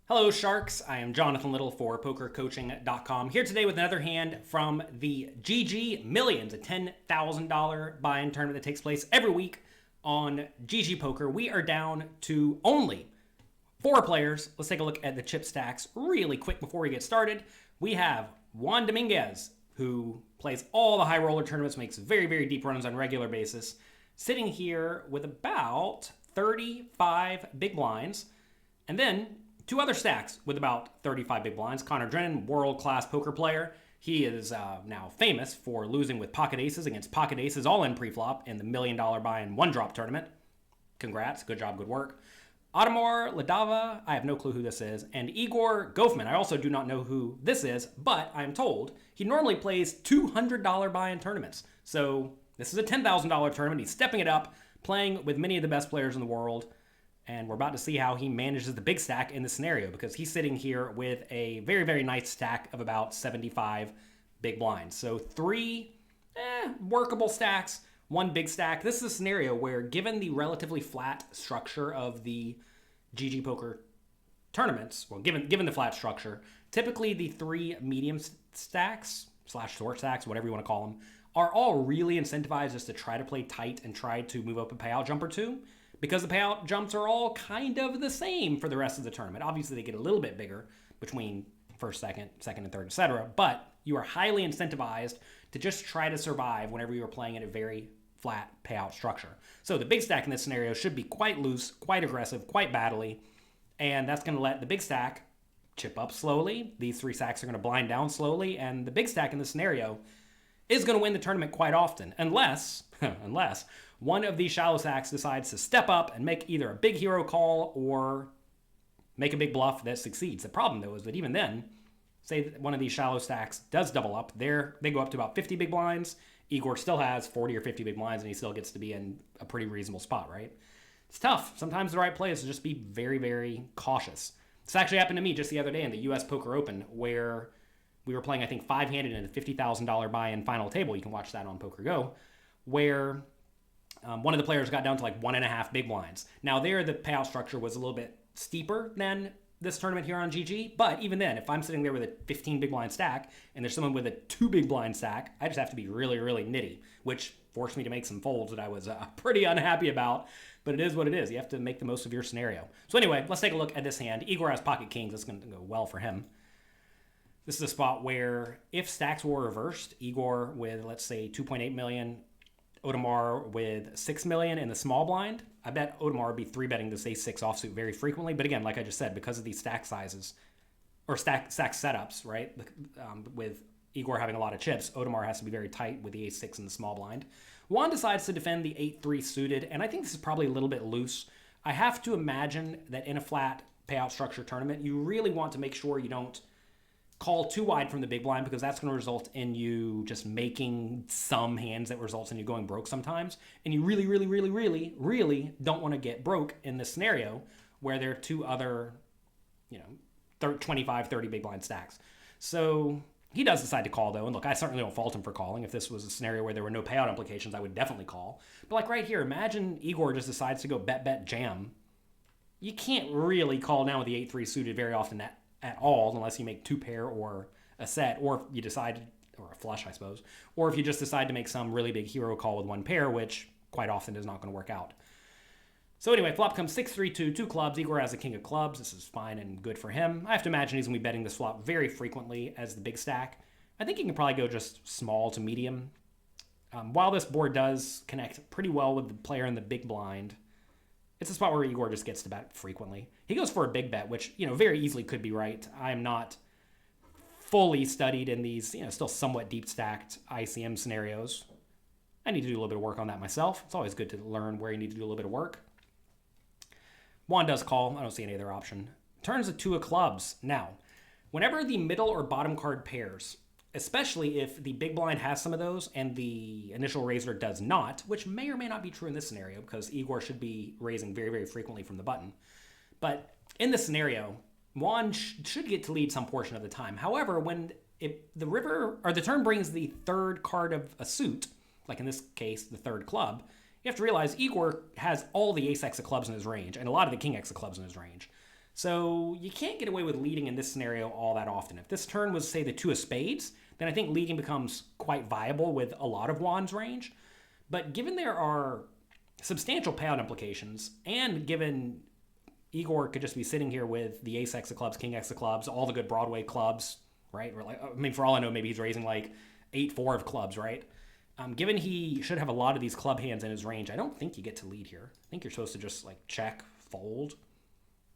Hello, Sharks. I am Jonathan Little for PokerCoaching.com. Here today with another hand from the GG Millions, a $10,000 buy-in tournament that takes place every week on GG Poker. We are down to only 4 players. Let's take a look at the chip stacks really quick before we get started. We have Juan Dominguez, who plays all the high roller tournaments, makes very, very deep runs on a regular basis, sitting here with about 35 big blinds. And then 2 other stacks with about 35 big blinds. Connor Drennan, world-class poker player. He is now famous for losing with pocket aces against pocket aces all in pre-flop in the $1 million buy-in one-drop tournament. Congrats. Good job. Good work. Ademar Ladava, I have no clue who this is. And Igor Goffman, I also do not know who this is, but I'm told he normally plays $200 buy-in tournaments. So this is a $10,000 tournament. He's stepping it up, playing with many of the best players in the world. And we're about to see how he manages the big stack in this scenario because he's sitting here with a very, very nice stack of about 75 big blinds. So 3 workable stacks, 1 big stack. This is a scenario where, given the relatively flat structure of the GG Poker tournaments, well, given the flat structure, typically the 3 medium stacks / short stacks, whatever you want to call them, are all really incentivized just to try to play tight and try to move up a payout jump or 2. Because the payout jumps are all kind of the same for the rest of the tournament. Obviously, they get a little bit bigger between first, second, and third, etc. But you are highly incentivized to just try to survive whenever you are playing in a very flat payout structure. So the big stack in this scenario should be quite loose, quite aggressive, quite battly. And that's going to let the big stack chip up slowly. These 3 stacks are going to blind down slowly. And the big stack in this scenario is going to win the tournament quite often. Unless one of these shallow stacks decides to step up and make either a big hero call or make a big bluff that succeeds. The problem, though, is that even then, say that one of these shallow stacks does double up, they go up to about 50 big blinds. Igor still has 40 or 50 big blinds, and he still gets to be in a pretty reasonable spot, right? It's tough. Sometimes the right play is to just be very, very cautious. This actually happened to me just the other day in the U.S. Poker Open, where we were playing, I think, 5-handed in a $50,000 buy-in final table. You can watch that on Poker Go, where one of the players got down to like 1.5 big blinds. Now there, the payout structure was a little bit steeper than this tournament here on GG. But even then, if I'm sitting there with a 15 big blind stack and there's someone with a 2 big blind stack, I just have to be really, really nitty, which forced me to make some folds that I was pretty unhappy about. But it is what it is. You have to make the most of your scenario. So anyway, let's take a look at this hand. Igor has pocket kings. That's going to go well for him. This is a spot where if stacks were reversed, Igor with, let's say, 2.8 million, Odemar with 6 million in the small blind, I bet Odemar would be 3-betting this ace-6 offsuit very frequently. But again, like I just said, because of these stack sizes, or stack setups, right, with Igor having a lot of chips, Odemar has to be very tight with the ace-6 in the small blind. Juan decides to defend the 8-3 suited, and I think this is probably a little bit loose. I have to imagine that in a flat payout structure tournament, you really want to make sure you don't call too wide from the big blind, because that's going to result in you just making some hands that results in you going broke sometimes. And you really, really, really, really, really don't want to get broke in this scenario where there are 2 other, 25, 30 big blind stacks. So he does decide to call, though. And look, I certainly don't fault him for calling. If this was a scenario where there were no payout implications, I would definitely call. But like right here, imagine Igor just decides to go bet, jam. You can't really call down with the 8-3 suited very often at all, unless you make 2 pair or a set, or if you decide, or a flush, I suppose, or if you just decide to make some really big hero call with 1 pair, which quite often is not going to work out. So anyway, flop comes 6-3-2, 2 clubs. Igor has a king of clubs. This is fine and good for him. I have to imagine he's going to be betting this flop very frequently as the big stack. I think he can probably go just small to medium. While this board does connect pretty well with the player in the big blind, it's a spot where Igor just gets to bet frequently. He goes for a big bet, which, very easily could be right. I am not fully studied in these, still somewhat deep stacked ICM scenarios. I need to do a little bit of work on that myself. It's always good to learn where you need to do a little bit of work. Juan does call. I don't see any other option. Turns a 2 of clubs. Now, whenever the middle or bottom card pairs, especially if the big blind has some of those and the initial raiser does not, which may or may not be true in this scenario because Igor should be raising very, very frequently from the button. But in this scenario, Juan should get to lead some portion of the time. However, when the river or the turn brings the 3rd card of a suit, like in this case, the 3rd club, you have to realize Igor has all the ace-x of clubs in his range and a lot of the king-x of clubs in his range. So you can't get away with leading in this scenario all that often. If this turn was, say, the 2 of spades, then I think leading becomes quite viable with a lot of Juan's range. But given there are substantial payout implications, and given Igor could just be sitting here with the ace X of clubs, king X of clubs, all the good Broadway clubs, right? Or like, I mean, for all I know, maybe he's raising like 8-4 of clubs, right? Given he should have a lot of these club hands in his range, I don't think you get to lead here. I think you're supposed to just like check, fold,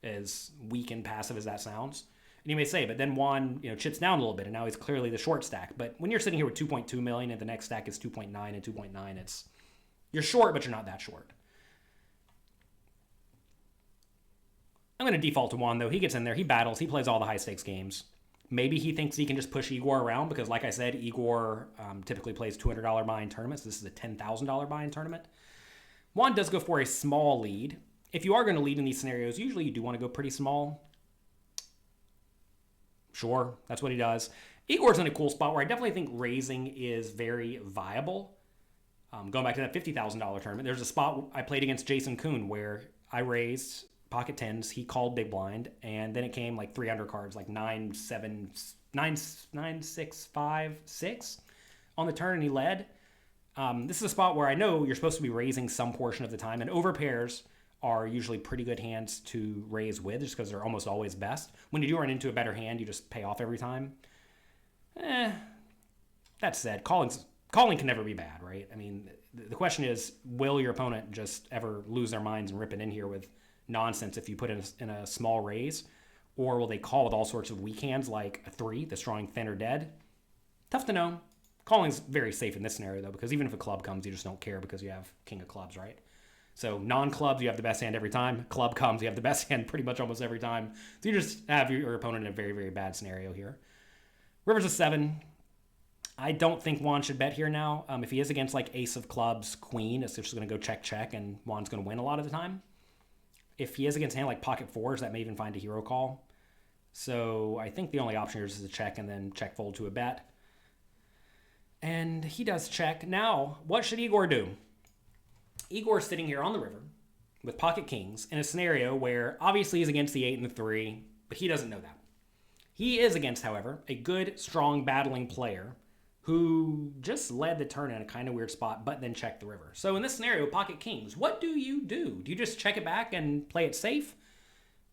as weak and passive as that sounds. And you may say, but then Juan, chips down a little bit, and now he's clearly the short stack. But when you're sitting here with 2.2 million and the next stack is 2.9 and 2.9, you're short, but you're not that short. I'm going to default to Juan, though. He gets in there, he battles, he plays all the high stakes games. Maybe he thinks he can just push Igor around because, like I said, Igor typically plays $200 buy-in tournaments. This is a $10,000 buy-in tournament. Juan does go for a small lead. If you are going to lead in these scenarios, usually you do want to go pretty small. Sure, that's what he does. Igor's in a cool spot where I definitely think raising is very viable. Going back to that $50,000 tournament, there's a spot I played against Jason Kuhn where I raised pocket tens, he called big blind, and then it came like 3 undercards, like 9, 7, 9, 9, 6, 5, 6 on the turn, and he led. This is a spot where I know you're supposed to be raising some portion of the time, and overpairs are usually pretty good hands to raise with just because they're almost always best. When you do run into a better hand, you just pay off every time. That said, calling can never be bad, right? I mean, the question is, will your opponent just ever lose their minds and rip it in here with nonsense if you put in a small raise? Or will they call with all sorts of weak hands like a 3 that's drawing thin or dead? Tough to know. Calling's very safe in this scenario, though, because even if a club comes, you just don't care because you have king of clubs, right? So non-clubs, you have the best hand every time. Club comes, you have the best hand pretty much almost every time. So you just have your opponent in a very, very bad scenario here. River's a 7. I don't think Juan should bet here now. If he is against like ace of clubs, queen, it's just going to go check, check, and Juan's going to win a lot of the time. If he is against a hand like pocket 4s, that may even find a hero call. So I think the only option here is to check and then check fold to a bet. And he does check. Now, what should Igor do? Igor's sitting here on the river with pocket kings in a scenario where obviously he's against the 8 and the 3, but he doesn't know that. He is against, however, a good, strong, battling player who just led the turn in a kind of weird spot, but then checked the river. So in this scenario, pocket kings, what do? Do you just check it back and play it safe?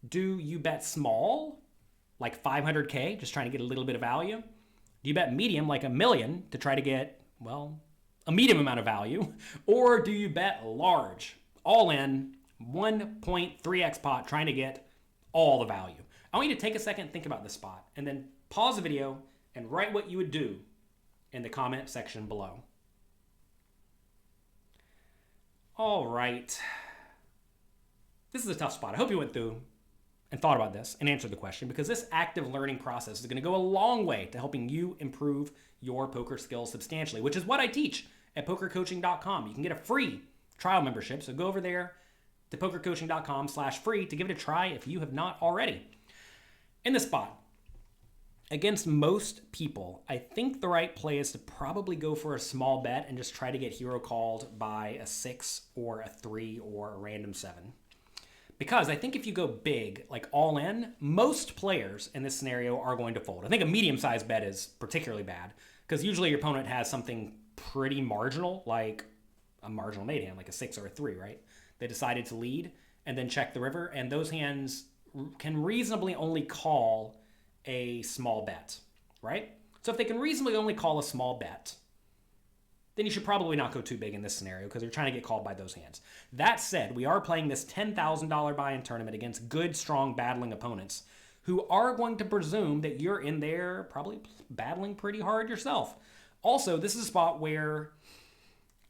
Do you bet small, like 500K, just trying to get a little bit of value? Do you bet medium, like $1 million, to try to get, well, a medium amount of value? Or do you bet large, all in, 1.3x pot, trying to get all the value? I want you to take a second, think about this spot, and then pause the video and write what you would do in the comment section below. All right. This is a tough spot. I hope you went through and thought about this and answered the question, because this active learning process is going to go a long way to helping you improve your poker skills substantially, which is what I teach at pokercoaching.com. You can get a free trial membership, so go over there to pokercoaching.com/free to give it a try if you have not already. In this spot, against most people, I think the right play is to probably go for a small bet and just try to get hero called by a 6 or a 3 or a random 7. Because I think if you go big, like all in, most players in this scenario are going to fold. I think a medium-sized bet is particularly bad because usually your opponent has something pretty marginal, like a marginal made hand, like a 6 or a 3, right? They decided to lead and then check the river, and those hands can reasonably only call a small bet, right? So if they can reasonably only call a small bet, then you should probably not go too big in this scenario because you're trying to get called by those hands. That said, we are playing this $10,000 buy-in tournament against good, strong, battling opponents who are going to presume that you're in there probably battling pretty hard yourself. Also, this is a spot where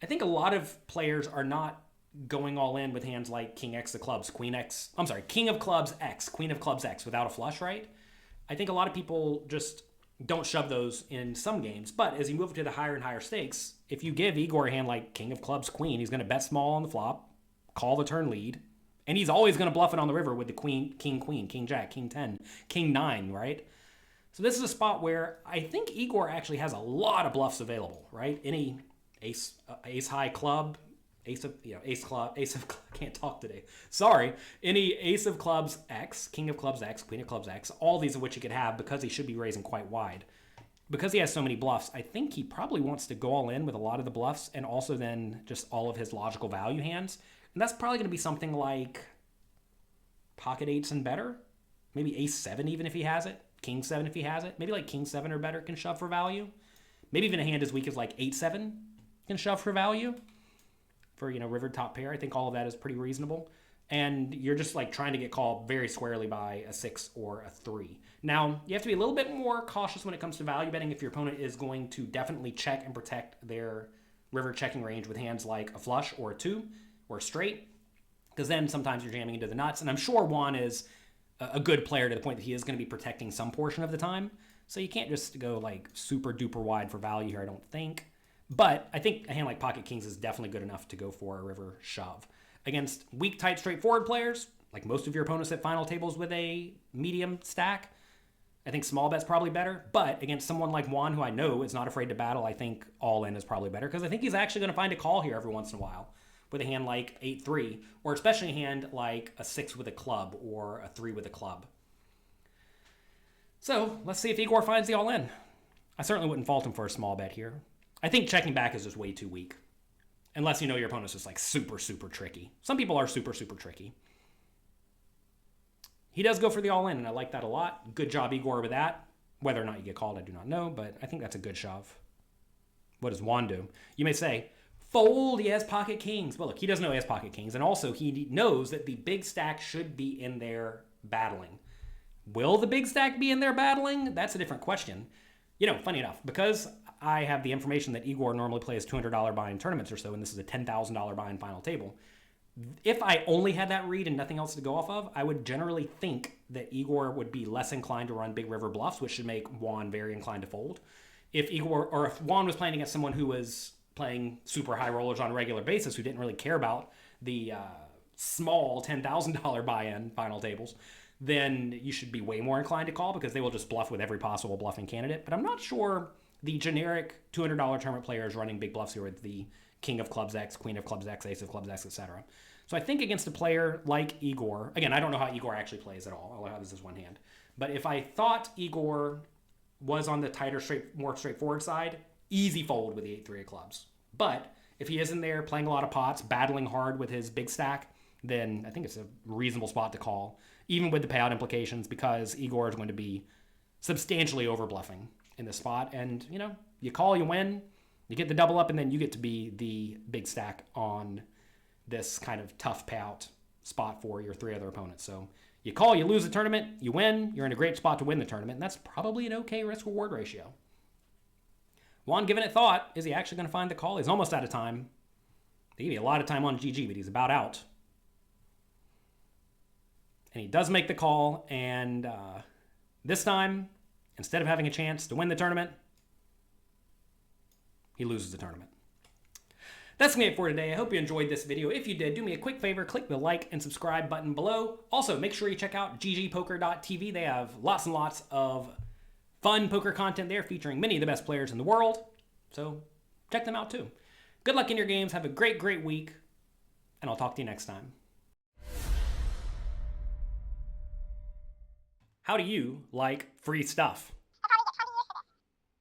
I think a lot of players are not going all in with hands like King X of clubs, King of clubs X, Queen of clubs X without a flush, right? I think a lot of people just don't shove those in some games. But as you move to the higher and higher stakes, if you give Igor a hand like King of clubs, Queen, he's going to bet small on the flop, call the turn lead, and he's always going to bluff it on the river with the Queen, King Jack, King 10, King 9, right? So this is a spot where I think Igor actually has a lot of bluffs available, right? Any ace high club, can't talk today. Sorry. Any ace of clubs X, king of clubs X, queen of clubs X, all these of which he could have because he should be raising quite wide. Because he has so many bluffs, I think he probably wants to go all in with a lot of the bluffs and also then just all of his logical value hands. And that's probably going to be something like pocket eights and better. Maybe ace 7 even if he has it. King 7 if he has it. Maybe like king 7 or better can shove for value. Maybe even a hand as weak as like 8-7 can shove for value. For, river top pair. I think all of that is pretty reasonable. And you're just like trying to get called very squarely by a 6 or a 3. Now, you have to be a little bit more cautious when it comes to value betting if your opponent is going to definitely check and protect their river checking range with hands like a flush or a 2 or a straight. Because then sometimes you're jamming into the nuts. And I'm sure Juan is a good player to the point that he is going to be protecting some portion of the time. So you can't just go like super duper wide for value here, I don't think. But I think a hand like pocket kings is definitely good enough to go for a river shove. Against weak, tight, straightforward players, like most of your opponents at final tables with a medium stack, I think small bet's probably better. But against someone like Juan, who I know is not afraid to battle, I think all in is probably better. Because I think he's actually going to find a call here every once in a while with a hand like 8-3, or especially a hand like a 6 with a club or a 3 with a club. So let's see if Igor finds the all in. I certainly wouldn't fault him for a small bet here. I think checking back is just way too weak. Unless you know your opponent's just like super, super tricky. Some people are super, super tricky. He does go for the all in, and I like that a lot. Good job, Igor, with that. Whether or not you get called, I do not know, but I think that's a good shove. What does Juan do? You may say, fold, he has pocket kings. Well, look, he doesn't know he has pocket kings, and also he knows that the big stack should be in there battling. Will the big stack be in there battling? That's a different question. Funny enough, because I have the information that Igor normally plays $200 buy-in tournaments or so, and this is a $10,000 buy-in final table. If I only had that read and nothing else to go off of, I would generally think that Igor would be less inclined to run big river bluffs, which should make Juan very inclined to fold. If Juan was playing against someone who was playing super high rollers on a regular basis, who didn't really care about the small $10,000 buy-in final tables, then you should be way more inclined to call because they will just bluff with every possible bluffing candidate. But I'm not sure the generic $200 tournament player is running big bluffs here with the king of clubs X, queen of clubs X, ace of clubs X, etc. So I think against a player like Igor, again, I don't know how Igor actually plays at all. All I have is this one hand. But if I thought Igor was on the tighter, more straightforward side, easy fold with the 8-3 of clubs. But if he is in there playing a lot of pots, battling hard with his big stack, then I think it's a reasonable spot to call, even with the payout implications, because Igor is going to be substantially over bluffing in this spot. And, you call, you win, you get the double up, and then you get to be the big stack on this kind of tough payout spot for your 3 other opponents. So you call, you lose the tournament, you win, you're in a great spot to win the tournament, and that's probably an okay risk-reward ratio. Juan, giving it thought, is he actually going to find the call? He's almost out of time. They give you a lot of time on GG, but he's about out. And he does make the call, and this time, instead of having a chance to win the tournament, he loses the tournament. That's going to be it for today. I hope you enjoyed this video. If you did, do me a quick favor, click the like and subscribe button below. Also, make sure you check out ggpoker.tv. They have lots and lots of fun poker content there featuring many of the best players in the world. So check them out too. Good luck in your games. Have a great, great week. And I'll talk to you next time. How do you like free stuff?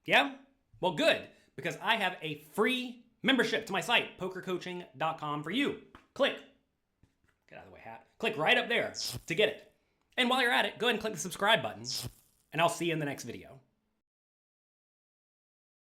Yeah? Well, good, because I have a free membership to my site, pokercoaching.com, for you. Get out of the way, hat. Click right up there to get it. And while you're at it, go ahead and click the subscribe button, and I'll see you in the next video.